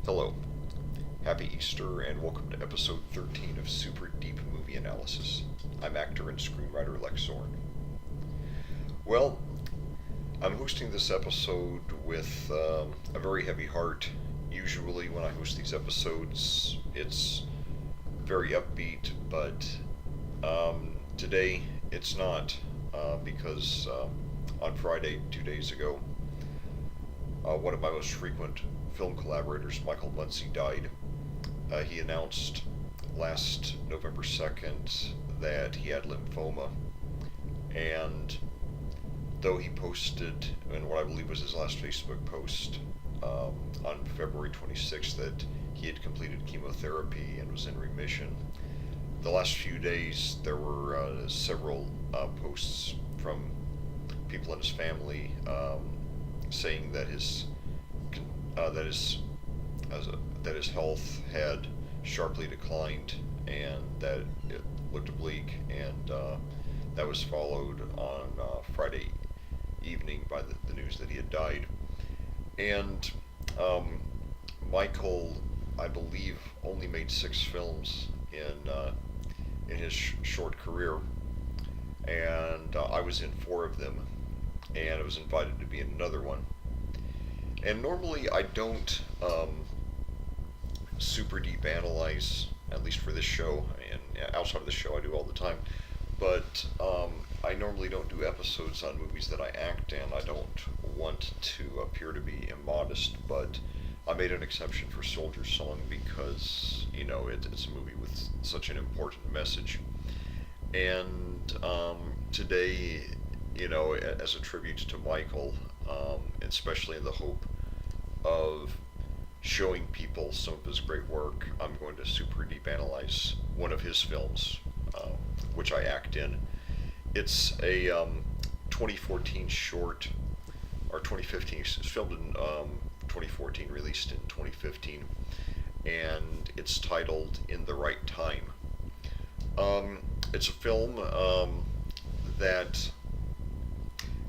Hello, happy Easter, and welcome to episode 13 of Super Deep Movie Analysis. I'm actor and screenwriter Lec Zorn. Well, I'm hosting this episode with a very heavy heart. Usually, when I host these episodes, it's very upbeat, but today it's not because on Friday, 2 days ago, one of my most frequent film collaborators, Michael Muncy, died. He announced last November 2nd that he had lymphoma, and though he posted in what I believe was his last Facebook post on February 26th that he had completed chemotherapy and was in remission, the last few days there were several posts from people in his family saying that that his that his health had sharply declined and that it looked bleak, and that was followed on Friday evening by the news that he had died. And Michael, I believe, only made 6 films in his short career, and I was in 4 of them, and I was invited to be in another one. And normally I don't super deep analyze, at least for this show, and outside of the show I do all the time, but I normally don't do episodes on movies that I act in. I don't want to appear to be immodest, but I made an exception for Soldier Song because, it's a movie with such an important message. And today, as a tribute to Michael, especially in the hope of showing people some of his great work, I'm going to super deep analyze one of his films, which I act in. It's a 2014 short, or 2015. It's filmed in 2014, released in 2015, and it's titled In the Right Time. It's a film that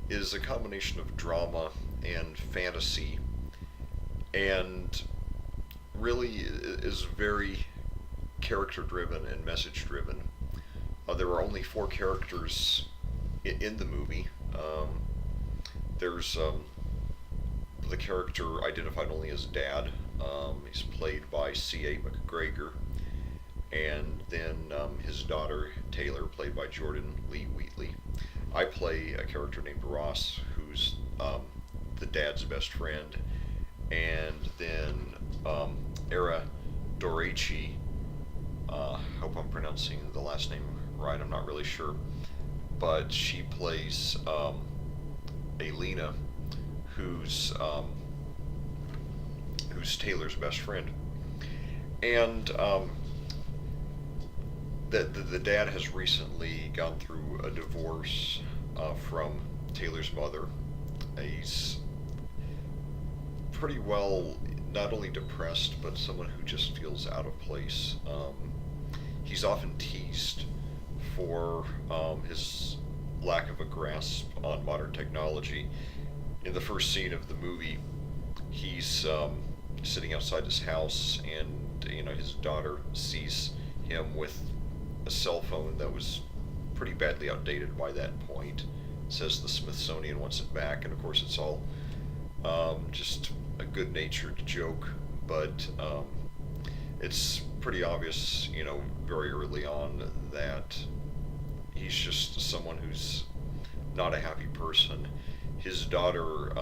is a combination of drama and fantasy, and really is very character driven and message driven. There are only 4 characters in the movie. There's the character identified only as Dad. He's played by C.A. McGregor, and then his daughter Taylor, played by Jordan Lee Wheatley. I play a character named Ross, who's the dad's best friend, and then Eura Doraci. Hope I'm pronouncing the last name right. I'm not really sure, but she plays Aylena, who's Taylor's best friend. And the dad has recently gone through a divorce from Taylor's mother. He's pretty well not only depressed, but someone who just feels out of place. He's often teased for his lack of a grasp on modern technology. In the first scene of the movie, he's sitting outside his house, and his daughter sees him with a cell phone that was pretty badly outdated by that point. It says the Smithsonian wants it back, and of course it's all just a good-natured joke, but it's pretty obvious, very early on that he's just someone who's not a happy person. His daughter,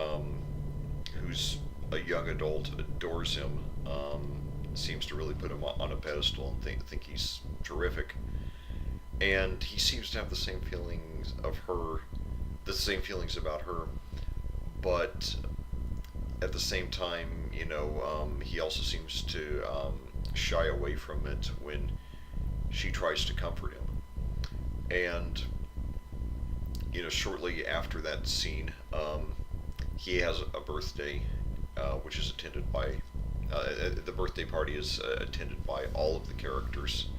who's a young adult, adores him, seems to really put him on a pedestal and think he's terrific. And he seems to have the same feelings about her, but at the same time, he also seems to shy away from it when she tries to comfort him. And shortly after that scene, he has a birthday, which is attended by the birthday party is attended by all of the characters,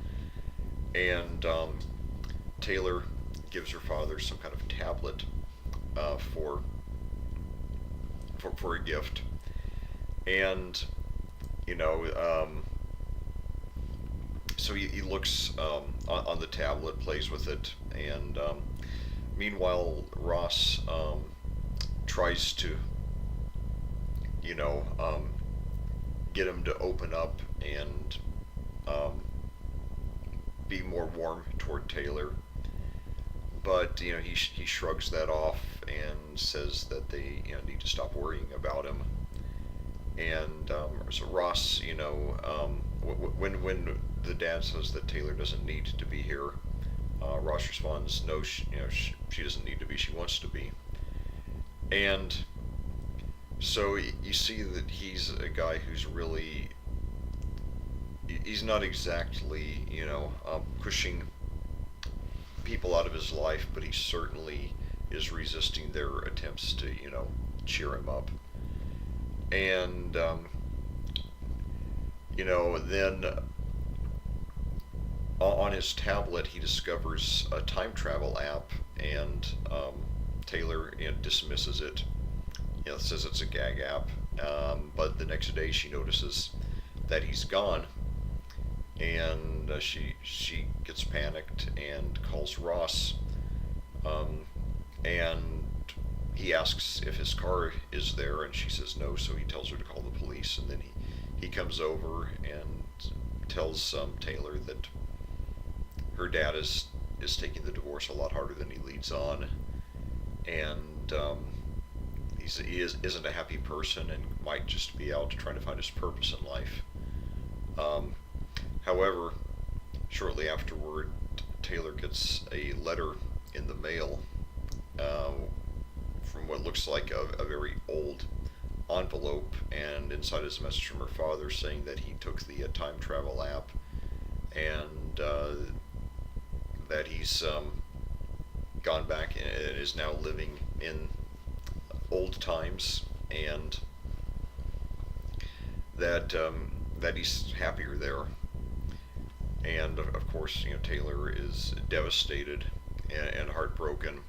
and Taylor gives her father some kind of tablet for a gift, and you know, so he looks on the tablet, plays with it, and meanwhile Ross tries to, you know, get him to open up and um, be more warm toward Taylor. But he shrugs that off and says that they need to stop worrying about him. And so Ross, when the dad says that Taylor doesn't need to be here, Ross responds, "No, she doesn't need to be. She wants to be." And so you see that he's a guy who's really, he's not exactly pushing people out of his life, but he certainly is resisting their attempts to cheer him up. And then on his tablet he discovers a time travel app, and Taylor dismisses it. Says it's a gag app. But the next day she notices that he's gone, and she gets panicked and calls Ross, and he asks if his car is there, and she says no. So he tells her to call the police, and then he comes over and tells Taylor that her dad is taking the divorce a lot harder than he leads on, and isn't a happy person and might just be out trying to find his purpose in life. However, shortly afterward, Taylor gets a letter in the mail uh, from what looks like a very old envelope, and inside is a message from her father saying that he took the time travel app, and that he's gone back and is now living in old times, and that he's happier there. And of course, Taylor is devastated and heartbroken.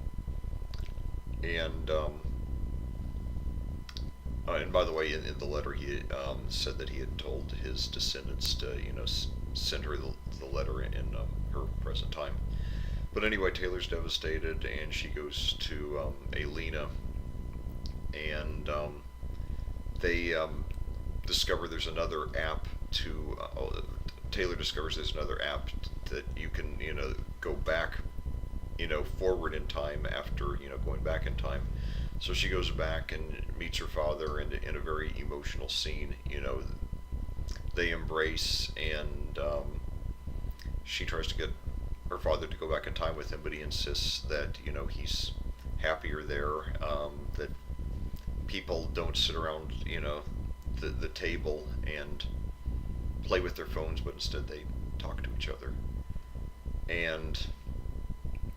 And by the way, in the letter, he said that he had told his descendants to send her the letter in her present time. But anyway, Taylor's devastated, and she goes to Aylena, and they discover there's another app to. Taylor discovers there's another app that you can go back forward in time after going back in time. So she goes back and meets her father in a very emotional scene. They embrace, and she tries to get her father to go back in time with him, but he insists that he's happier there. That people don't sit around the table and play with their phones, but instead they talk to each other. And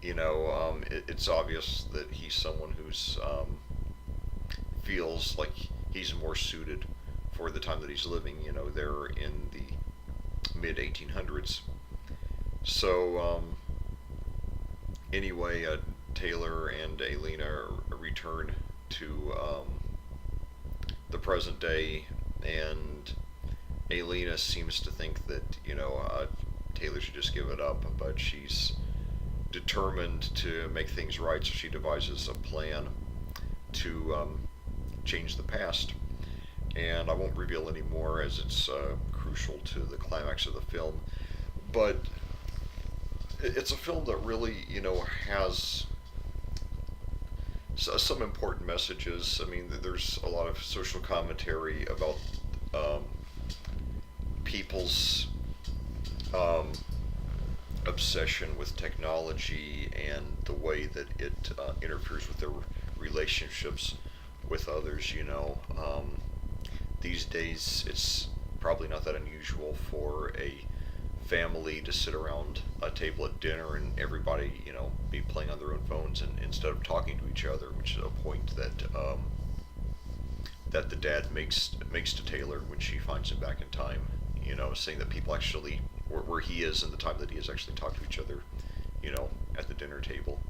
it's obvious that he's someone who's feels like he's more suited for the time that he's living. They're in the mid 1800s. So anyway, Taylor and Aylena return to the present day, and Aylena seems to think that Taylor should just give it up, but she's determined to make things right, so she devises a plan to change the past. And I won't reveal any more, as it's crucial to the climax of the film. But it's a film that really, has some important messages. I mean, there's a lot of social commentary about people's obsession with technology and the way that it interferes with their relationships with others. These days it's probably not that unusual for a family to sit around a table at dinner and everybody be playing on their own phones, and instead of talking to each other, which is a point that the dad makes to Taylor when she finds him back in time, saying that people actually, where he is in the time that he has, actually talk to each other, at the dinner table.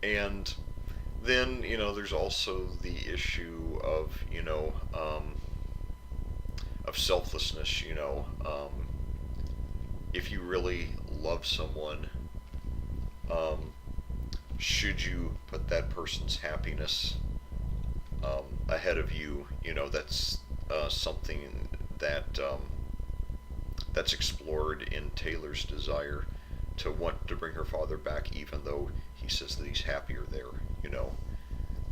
And then, there's also the issue of of selflessness. If you really love someone, um, should you put that person's happiness ahead of you? That's something that that's explored in Taylor's desire to want to bring her father back, even though he says that he's happier there. You know,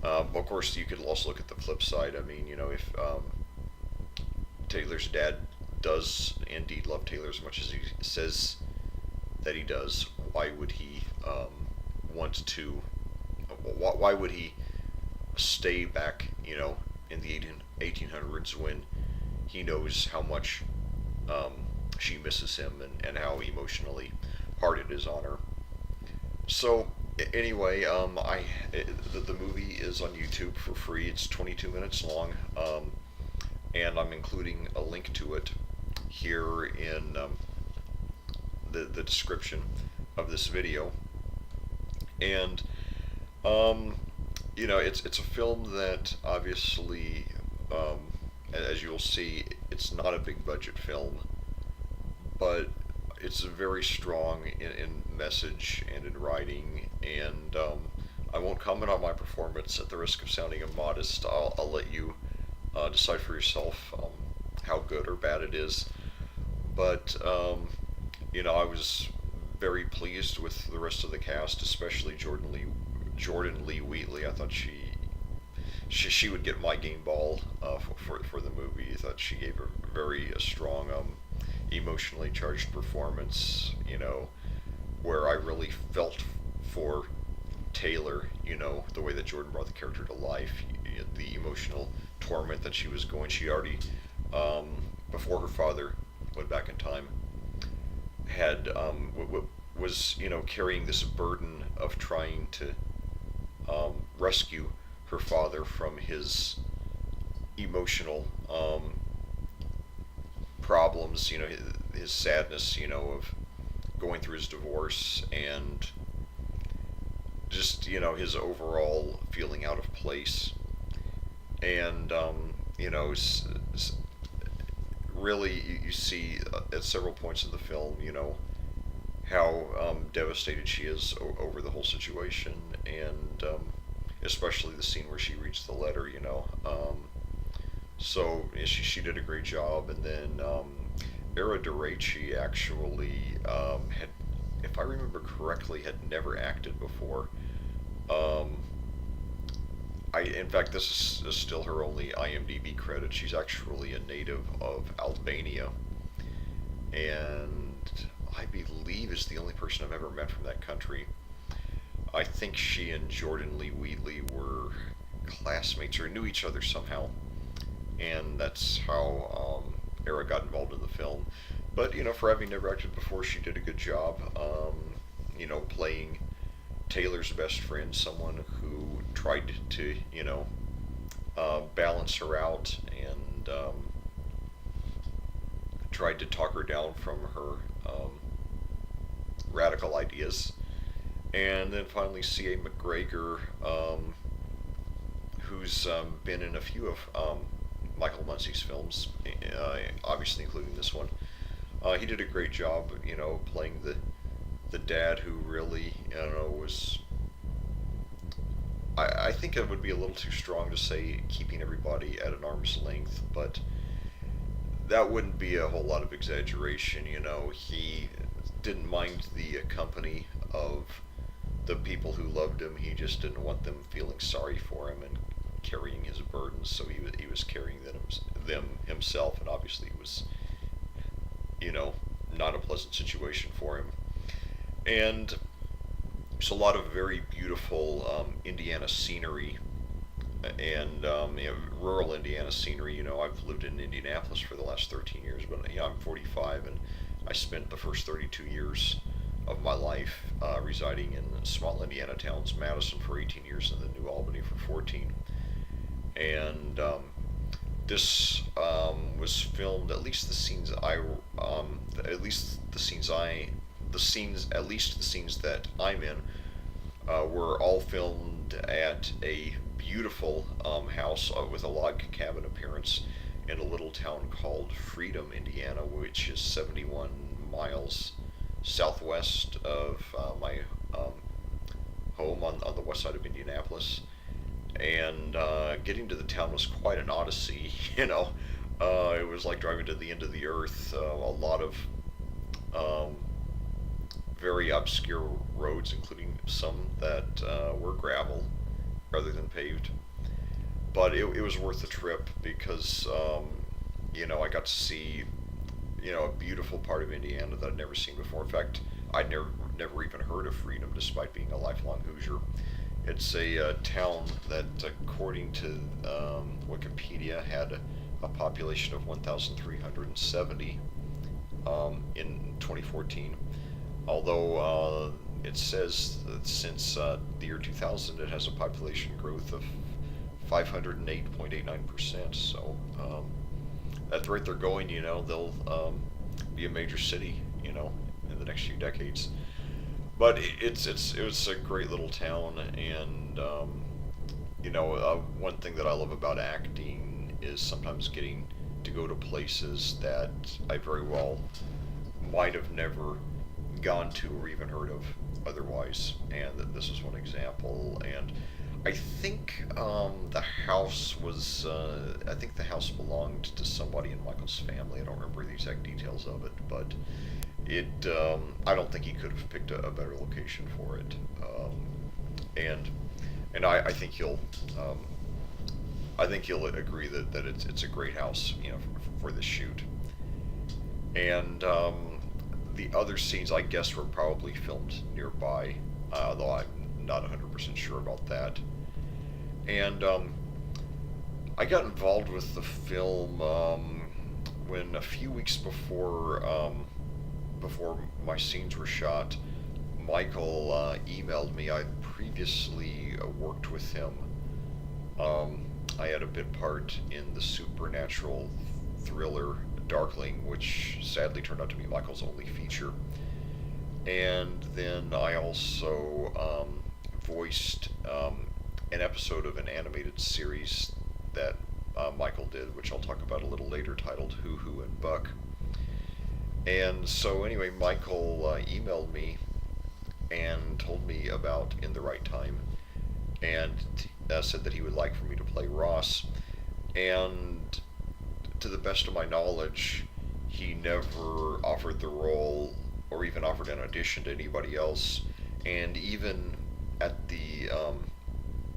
of course, you could also look at the flip side. I mean, if Taylor's dad does indeed love Taylor as much as he says that he does, why would he want to? Why would he stay back, in the 1800s when he knows how much um, she misses him, and how emotionally hard it is on her? So anyway, the movie is on YouTube for free. It's 22 minutes long, and I'm including a link to it here in the description of this video. And it's a film that obviously, as you'll see, it's not a big budget film, but it's very strong in message and in writing. And I won't comment on my performance at the risk of sounding immodest. I'll let you decide for yourself how good or bad it is. But I was very pleased with the rest of the cast, especially Jordan Lee Wheatley. I thought she would get my game ball for the movie. I thought she gave a very strong, emotionally charged performance. Where I really felt for Taylor. The way that Jordan brought the character to life, the emotional torment that she was going. She already, before her father went back in time, had was carrying this burden of trying to rescue her father from his emotional problems. His sadness. Of going through his divorce, and just his overall feeling out of place. And really, you see at several points in the film, how devastated she is over the whole situation, and especially the scene where she reads the letter. So she did a great job. And then Doraci actually had, if I remember correctly, had never acted before. Um, in fact, this is still her only IMDb credit. She's actually a native of Albania, and I believe is the only person I've ever met from that country. I think she and Jordan Lee Wheatley were classmates or knew each other somehow, and that's how Eura got involved in the film. But for having never acted before, she did a good job. Playing Taylor's best friend, someone who tried to balance her out, and tried to talk her down from her radical ideas. And then finally, C.A. McGregor, who's been in a few of Michael Muncy's films, obviously including this one. He did a great job, playing the dad who really, was. I think it would be a little too strong to say keeping everybody at an arm's length, but that wouldn't be a whole lot of exaggeration. He didn't mind the company of the people who loved him. He just didn't want them feeling sorry for him and carrying his burdens, so he was carrying them himself, and obviously it was, not a pleasant situation for him. And there's a lot of very beautiful Indiana scenery, and rural Indiana scenery. I've lived in Indianapolis for the last 13 years, but I'm 45, and I spent the first 32 years of my life residing in small Indiana towns, Madison for 18 years, and then New Albany for 14. And this was filmed, at least the scenes that I'm in, were all filmed at a beautiful house with a log cabin appearance in a little town called Freedom, Indiana, which is 71 miles southwest of my um, home on the west side of Indianapolis. And getting to the town was quite an odyssey. It was like driving to the end of the earth. A lot of um, very obscure roads, including some that were gravel rather than paved. But it was worth the trip because I got to see a beautiful part of Indiana that I'd never seen before. In fact, I'd never even heard of Freedom, despite being a lifelong Hoosier. It's a town that, according to Wikipedia, had a population of 1,370 in 2014. Although it says that since the year 2000, it has a population growth of 508.89%. So at the rate they're going, they'll be a major city, in the next few decades. But it's a great little town, and one thing that I love about acting is sometimes getting to go to places that I very well might have never gone to or even heard of otherwise, and this is one example. And I think I think the house belonged to somebody in Michael's family. I don't remember the exact details of it, but I don't think he could have picked a better location for it. And I think um, he'll agree that it's a great house, for this shoot. And the other scenes, I guess, were probably filmed nearby, though I'm not 100% sure about that. And I got involved with the film when, a few weeks before my scenes were shot, Michael emailed me. I previously worked with him. I had a bit part in the supernatural thriller Darkling, which sadly turned out to be Michael's only feature. And then I also voiced an episode of an animated series that Michael did, which I'll talk about a little later, titled Hoo Hoo and Buck. And so anyway, Michael emailed me and told me about In the Right Time, and said that he would like for me to play Ross. And to the best of my knowledge, he never offered the role or even offered an audition to anybody else. And even at the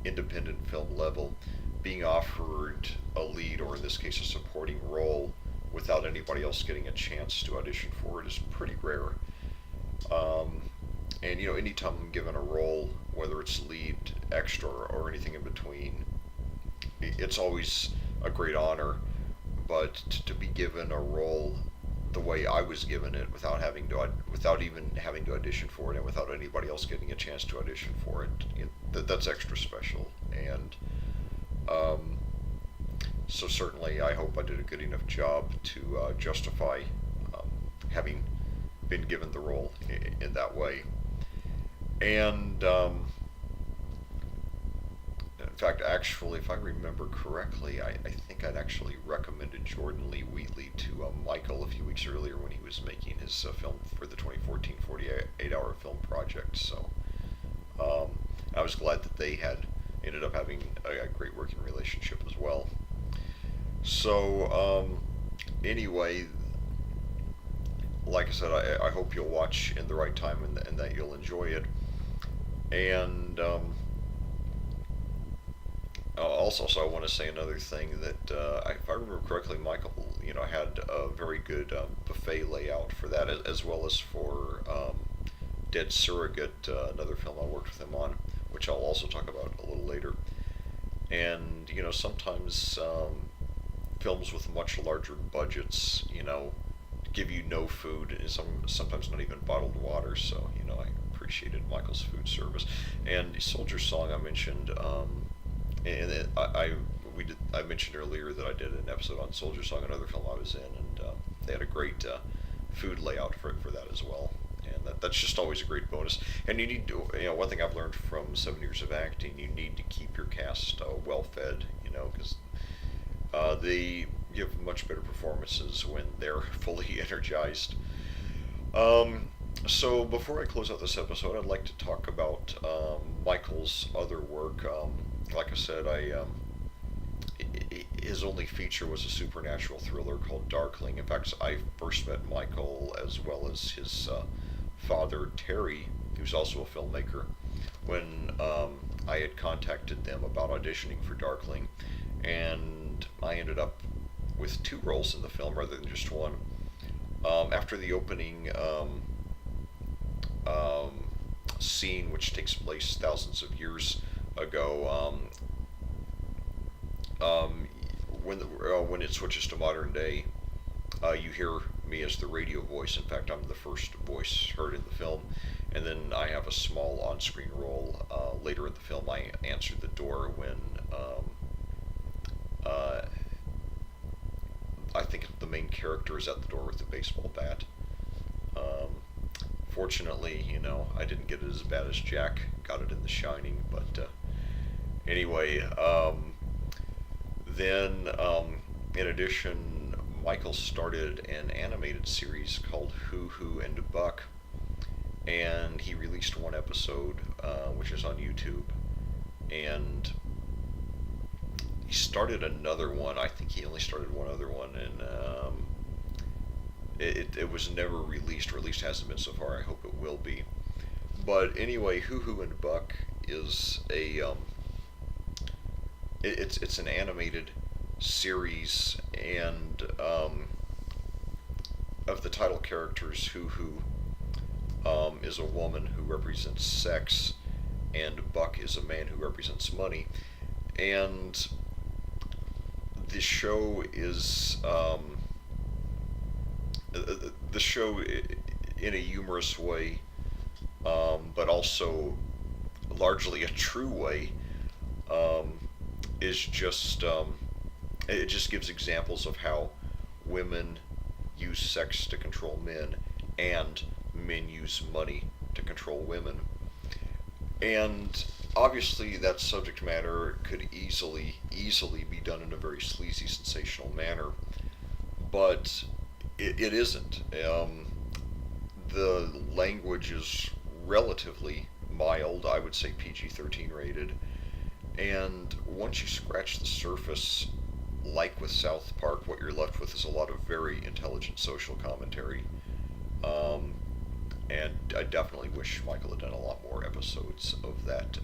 independent film level, being offered a lead, or in this case a supporting role, without anybody else getting a chance to audition for it is pretty rare. And anytime I'm given a role, whether it's lead, extra, or anything in between, it's always a great honor. But to be given a role the way I was given it, without even having to audition for it, and without anybody else getting a chance to audition for it, that's extra special. And so certainly, I hope I did a good enough job to justify having been given the role in that way. And in fact, actually, if I remember correctly, I think I'd actually recommended Jordan Lee Wheatley to Michael a few weeks earlier when he was making his film for the 2014 48-hour film project. So I was glad that they had ended up having a great working relationship as well. So anyway, like I said, I hope you'll watch In the Right Time, and that you'll enjoy it. And also, so I want to say another thing, that if I remember correctly, Michael, had a very good buffet layout for that, as well as for Dead Surrogate, another film I worked with him on, which I'll also talk about a little later. And sometimes films with much larger budgets, give you no food, and sometimes not even bottled water. So I appreciated Michael's food service. And Soldier Song I mentioned, and I mentioned earlier that I did an episode on Soldier Song, another film I was in, and they had a great food layout for that as well. And that's just always a great bonus. And you need to, one thing I've learned from 7 years of acting, you need to keep your cast well fed, because give much better performances when they're fully energized. Um, so before I close out this episode, I'd like to talk about Michael's other work. Like I said, his only feature was a supernatural thriller called Darkling. In fact, I first met Michael as well as his father Terry, who's also a filmmaker, when I had contacted them about auditioning for Darkling, and I ended up with two roles in the film rather than just one. After the opening scene, which takes place thousands of years ago, when it switches to modern day, you hear me as the radio voice. In fact, I'm the first voice heard in the film, and then I have a small on-screen role later in the film. I answer the door when uh, I think the main character is at the door with the baseball bat. Um, Fortunately, I didn't get it as bad as Jack got it in The Shining, but anyway, then in addition, Michael started an animated series called Who and Buck, and he released one episode, which is on YouTube, and he started another one. I think he only started one other one, and it was never released, or at least hasn't been so far. I hope it will be. But anyway, Hoo and Buck is it's an animated series, and of the title characters, Hoo is a woman who represents sex, and Buck is a man who represents money, and the show is the show in a humorous way, but also largely a true way, um, is just it just gives examples of how women use sex to control men, and men use money to control women. And obviously, that subject matter could easily be done in a very sleazy, sensational manner, but it isn't. The language is relatively mild. I would say PG-13 rated. And once you scratch the surface, like with South Park, what you're left with is a lot of very intelligent social commentary. Um, and I definitely wish Michael had done a lot more episodes of that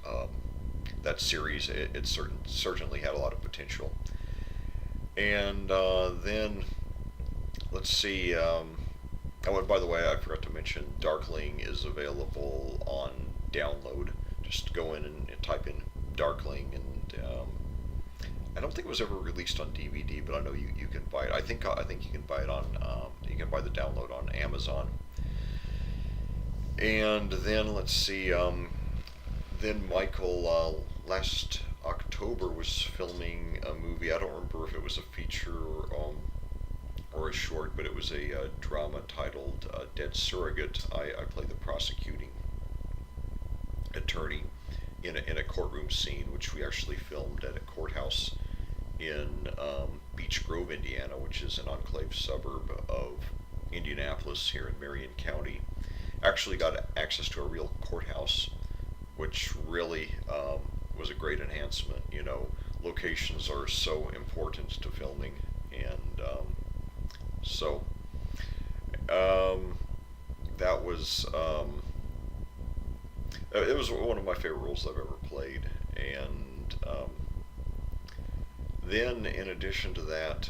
series. It certainly had a lot of potential. And then let's see. Oh, and by the way, I forgot to mention, Darkling is available on download. Just go in and type in Darkling, and I don't think it was ever released on DVD, but I know you can buy it. I think you can buy it on you can buy the download on Amazon. And then let's see. Then Michael last October was filming a movie. I don't remember if it was a feature or a short, but it was a drama titled Dead Surrogate. I play the prosecuting attorney in a courtroom scene, which we actually filmed at a courthouse in Beech Grove, Indiana, which is an enclave suburb of Indianapolis here in Marion County. Actually got access to a real courthouse, which really was a great enhancement. Locations are so important to filming, and so that was it was one of my favorite roles I've ever played. And then, in addition to that,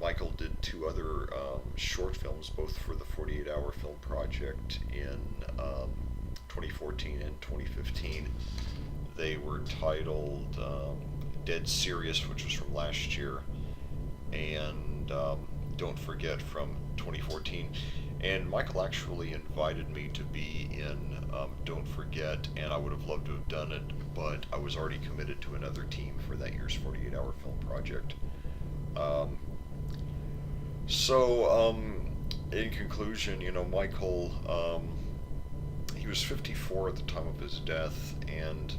Michael did two other short films, both for the 48 Hour Film Project in 2014 and 2015. They were titled Dead Serious, which was from last year, and Don't Forget from 2014. And Michael actually invited me to be in Don't Forget, and I would have loved to have done it, but I was already committed to another team for that year's 48 Hour Film Project. So, in conclusion, Michael, he was 54 at the time of his death, and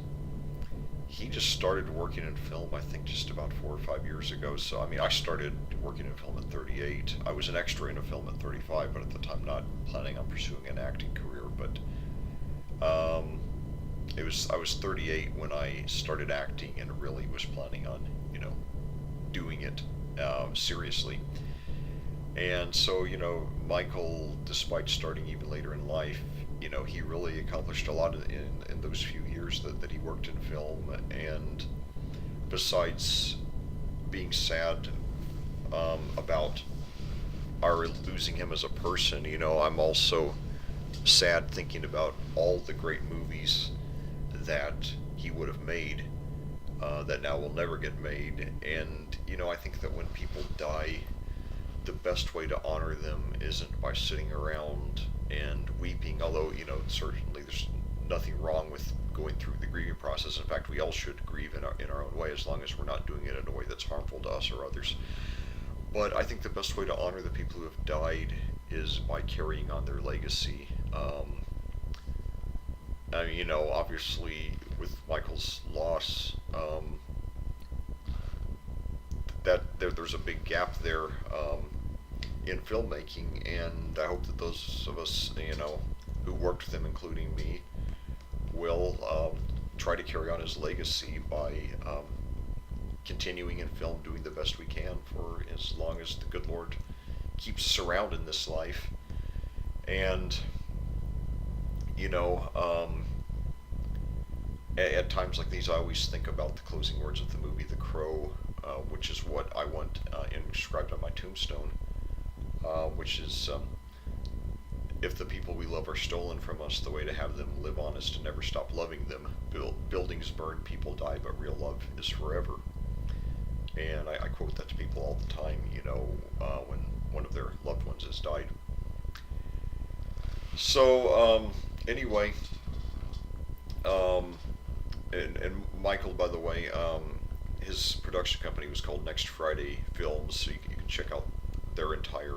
he just started working in film, I think, just about 4 or 5 years ago. So, I mean, I started working in film at 38. I was an extra in a film at 35, but at the time not planning on pursuing an acting career. But I was 38 when I started acting and really was planning on, doing it seriously. And so, Michael, despite starting even later in life, he really accomplished a lot in those few years that he worked in film. And besides being sad about our losing him as a person, I'm also sad thinking about all the great movies that he would have made that now will never get made. And, I think that when people die, the best way to honor them isn't by sitting around and weeping, although, certainly there's nothing wrong with going through the grieving process. In fact, we all should grieve in our own way, as long as we're not doing it in a way that's harmful to us or others. But I think the best way to honor the people who have died is by carrying on their legacy. I mean, obviously with Michael's loss, there's a big gap there in filmmaking, and I hope that those of us, who worked with him, including me, will try to carry on his legacy by continuing in film, doing the best we can for as long as the good Lord keeps us around in this life. And, at times like these, I always think about the closing words of the movie The Crow, which is what I want inscribed on my tombstone, which is, if the people we love are stolen from us, the way to have them live on is to never stop loving them. Buildings burn, people die, but real love is forever. And I quote that to people all the time, when one of their loved ones has died. So, anyway, and Michael, by the way, his production company was called Next Friday Films, so you can check out their entire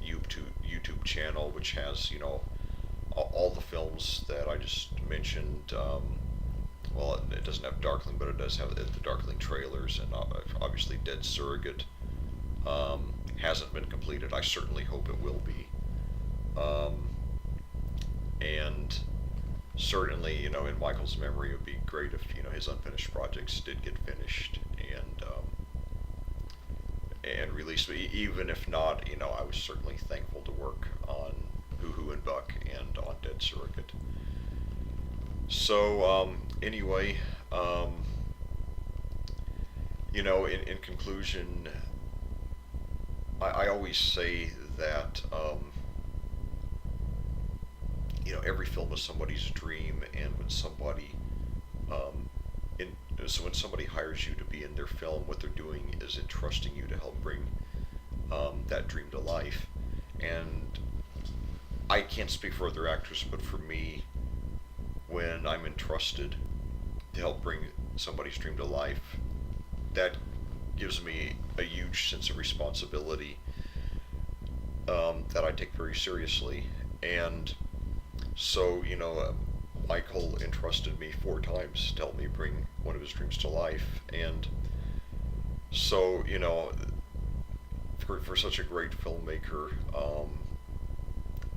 YouTube channel, which has, all the films that I just mentioned. Well, it doesn't have Darkling, but it does have the Darkling trailers, and obviously Dead Surrogate hasn't been completed. I certainly hope it will be. And certainly, in Michael's memory, it would be great if, his unfinished projects did get finished and released. Even if not, I was certainly thankful to work on Hoo and Buck and on Dead Surrogate. So, anyway, in conclusion, I always say that, every film is somebody's dream, and when somebody, so when somebody hires you to be in their film, what they're doing is entrusting you to help bring that dream to life. And I can't speak for other actors, but for me, when I'm entrusted to help bring somebody's dream to life, that gives me a huge sense of responsibility that I take very seriously. And so, Michael entrusted me 4 times to help me bring one of his dreams to life. And so, for such a great filmmaker,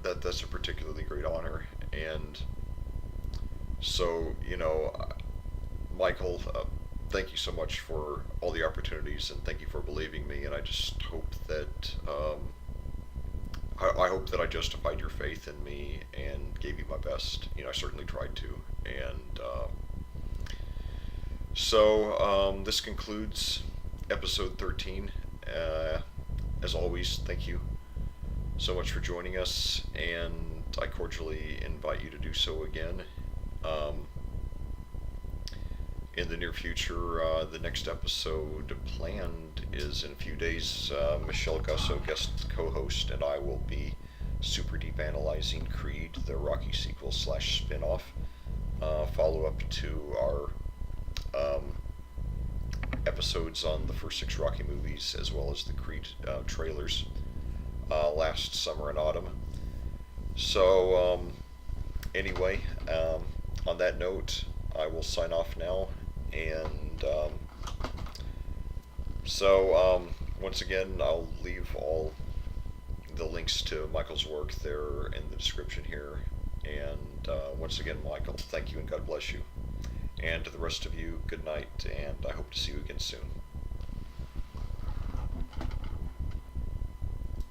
that's a particularly great honor. And so, Michael, thank you so much for all the opportunities, and thank you for believing me. And I just hope that I hope that I justified your faith in me and gave you my best. I certainly tried to. And so this concludes episode 13. As always, thank you so much for joining us, and I cordially invite you to do so again. In the near future, the next episode planned is in a few days. Michelle Gusso, guest co-host, and I will be super deep analyzing Creed, the Rocky sequel / spin-off, follow-up to our episodes on the first 6 Rocky movies, as well as the Creed trailers last summer and autumn. So, anyway, on that note, I will sign off now, And so, once again, I'll leave all the links to Michael's work there in the description here. And once again, Michael, thank you and God bless you. And to the rest of you, good night, and I hope to see you again soon.